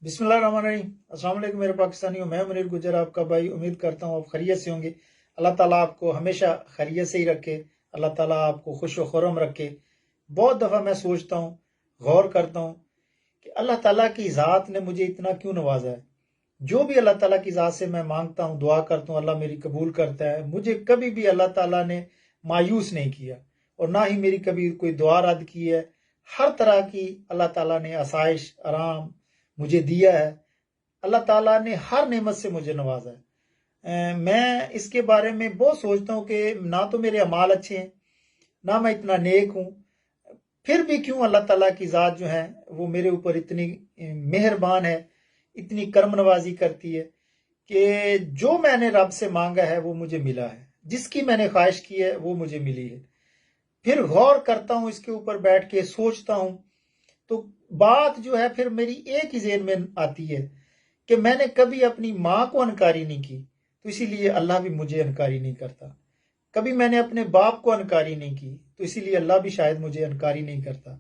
बिस्मिल्लाहिर्रहमानिर्रहीम। अस्सलाम वालेकुम मेरे पाकिस्तानियों, मैं मुनीर गुजर आपका भाई। उम्मीद करता हूँ आप खैरियत से होंगे। अल्लाह ताला आपको हमेशा खैरियत से ही रखे, अल्लाह ताला आपको खुश व खुर्रम रखे। बहुत दफ़ा मैं सोचता हूँ, गौर करता हूँ कि अल्लाह ताला की ज़ात ने मुझे इतना क्यों नवाजा है। जो भी अल्लाह ताला की ज़ात से मैं मांगता हूँ, दुआ करता हूँ, अल्लाह मेरी कबूल करता है। मुझे कभी भी अल्लाह ताला ने मायूस नहीं किया और ना ही मेरी कभी कोई दुआ रद्द की है। हर तरह की अल्लाह ताला ने आसाइश, आराम मुझे दिया है। अल्लाह ताला ने हर नेमत से मुझे नवाजा है। मैं इसके बारे में बहुत सोचता हूँ कि ना तो मेरे अमाल अच्छे हैं, ना मैं इतना नेक हूँ, फिर भी क्यों अल्लाह ताला की ज़ात जो है वो मेरे ऊपर इतनी मेहरबान है, इतनी कर्म नवाजी करती है कि जो मैंने रब से मांगा है वो मुझे मिला है, जिसकी मैंने ख्वाहिश की है वो मुझे मिली है। फिर गौर करता हूँ, इसके ऊपर बैठ के सोचता हूँ, तो बात जो है फिर मेरी एक ही ज़हन में आती है कि मैंने कभी अपनी माँ को अनकारी नहीं की, तो इसीलिए अल्लाह भी मुझे अनकारी नहीं करता। कभी मैंने अपने बाप को अनकारी नहीं की, तो इसीलिए अल्लाह भी शायद मुझे अनकारी नहीं करता।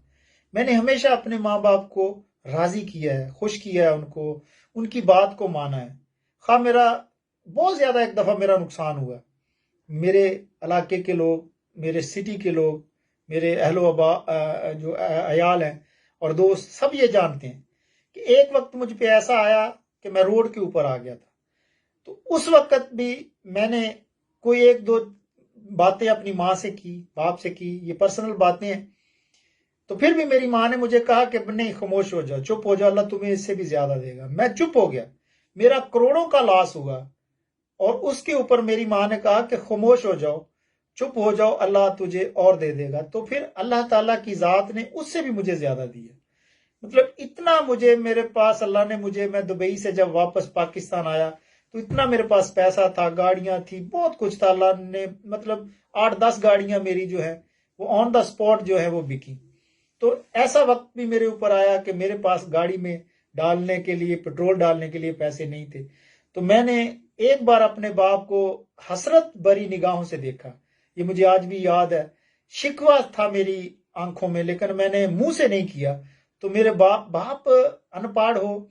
मैंने हमेशा अपने माँ बाप को राजी किया है, खुश किया है, उनको उनकी बात को माना है। खा मेरा बहुत ज़्यादा एक दफ़ा मेरा नुकसान हुआ। मेरे इलाके के लोग, मेरे सिटी के लोग, मेरे अहलो अबा जो अयाल हैं और दोस्त सब ये जानते हैं कि एक वक्त मुझ पे ऐसा आया कि मैं रोड के ऊपर आ गया था। तो उस वक्त भी मैंने कोई एक दो बातें अपनी माँ से की, बाप से की, ये पर्सनल बातें हैं। तो फिर भी मेरी माँ ने मुझे कहा कि नहीं, खामोश हो जाओ, चुप हो जाओ, अल्लाह तुम्हें इससे भी ज्यादा देगा। मैं चुप हो गया, मेरा करोड़ों का लॉस हुआ और उसके ऊपर मेरी माँ ने कहा कि खामोश हो जाओ, चुप हो जाओ, अल्लाह तुझे और दे देगा। तो फिर अल्लाह ताला की ज़ात ने उससे भी मुझे ज्यादा दिया। मतलब इतना मुझे, मेरे पास अल्लाह ने मुझे, मैं दुबई से जब वापस पाकिस्तान आया तो इतना मेरे पास पैसा था, गाड़ियां थी, बहुत कुछ था। अल्लाह ने मतलब 8-10 गाड़ियां मेरी जो है वो ऑन द स्पॉट जो है वो बिकी। तो ऐसा वक्त भी मेरे ऊपर आया कि मेरे पास गाड़ी में डालने के लिए, पेट्रोल डालने के लिए पैसे नहीं थे। तो मैंने एक बार अपने बाप को हसरत भरी निगाहों से देखा, ये मुझे आज भी याद है। शिकवा था मेरी आंखों में, लेकिन मैंने मुंह से नहीं किया। तो मेरे बाप अनपढ़ हो,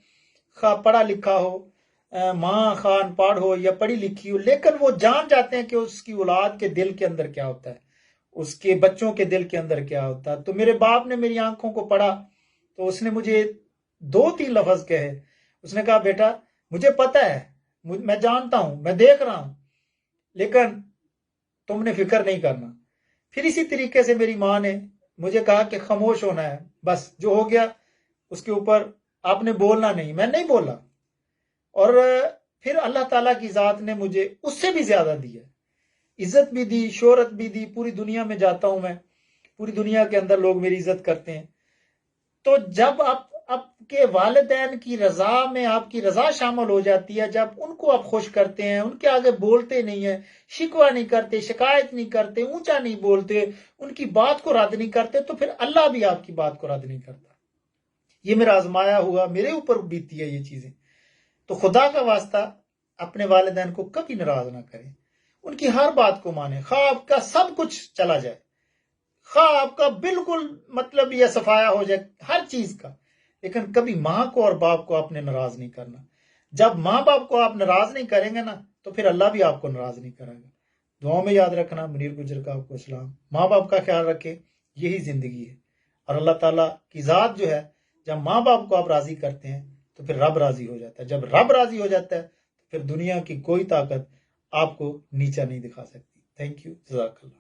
खा पढ़ा लिखा हो, माँ खा अनपढ़ हो या पढ़ी लिखी हो, लेकिन वो जान जाते हैं कि उसकी औलाद के दिल के अंदर क्या होता है, उसके बच्चों के दिल के अंदर क्या होता है। तो मेरे बाप ने मेरी आंखों को पढ़ा, तो उसने मुझे 2-3 लफ्ज कहे। उसने कहा, बेटा मुझे पता है, मैं जानता हूं, मैं देख रहा हूं, लेकिन तुमने फिक्र नहीं करना। फिर इसी तरीके से मेरी माँ ने मुझे कहा कि खामोश होना है, बस जो हो गया उसके ऊपर आपने बोलना नहीं। मैं नहीं बोला और फिर अल्लाह ताला की ज़ात ने मुझे उससे भी ज्यादा दिया, इज्जत भी दी, शोहरत भी दी। पूरी दुनिया में जाता हूं मैं, पूरी दुनिया के अंदर लोग मेरी इज्जत करते हैं। तो जब आप आपके वालिदैन की रजा में आपकी रजा शामिल हो जाती है, जब उनको आप खुश करते हैं, उनके आगे बोलते नहीं है, शिकवा नहीं करते, शिकायत नहीं करते, ऊंचा नहीं बोलते, उनकी बात को रद्द नहीं करते, तो फिर अल्लाह भी आपकी बात को रद्द नहीं करता। ये मेरा आजमाया हुआ, मेरे ऊपर बीती है ये चीजें। तो खुदा का वास्ता अपने वालिदैन को कभी नाराज ना करें, उनकी हर बात को माने, खा आपका सब कुछ चला जाए, खा आपका बिल्कुल मतलब ये सफाया हो जाए हर चीज का, लेकिन कभी माँ को और बाप को आपने नाराज नहीं करना। जब माँ बाप को आप नाराज नहीं करेंगे ना, तो फिर अल्लाह भी आपको नाराज नहीं करेगा। दुआओं में याद रखना। मुनीर गुजर का आपको सलाम। माँ बाप का ख्याल रखें, यही जिंदगी है। और अल्लाह ताला की ज़ात जो है, जब माँ बाप को आप राजी करते हैं तो फिर रब राजी हो जाता है। जब रब राजी हो जाता है तो फिर दुनिया की कोई ताकत आपको नीचा नहीं दिखा सकती। थैंक यू, जज़ाकल्लाह।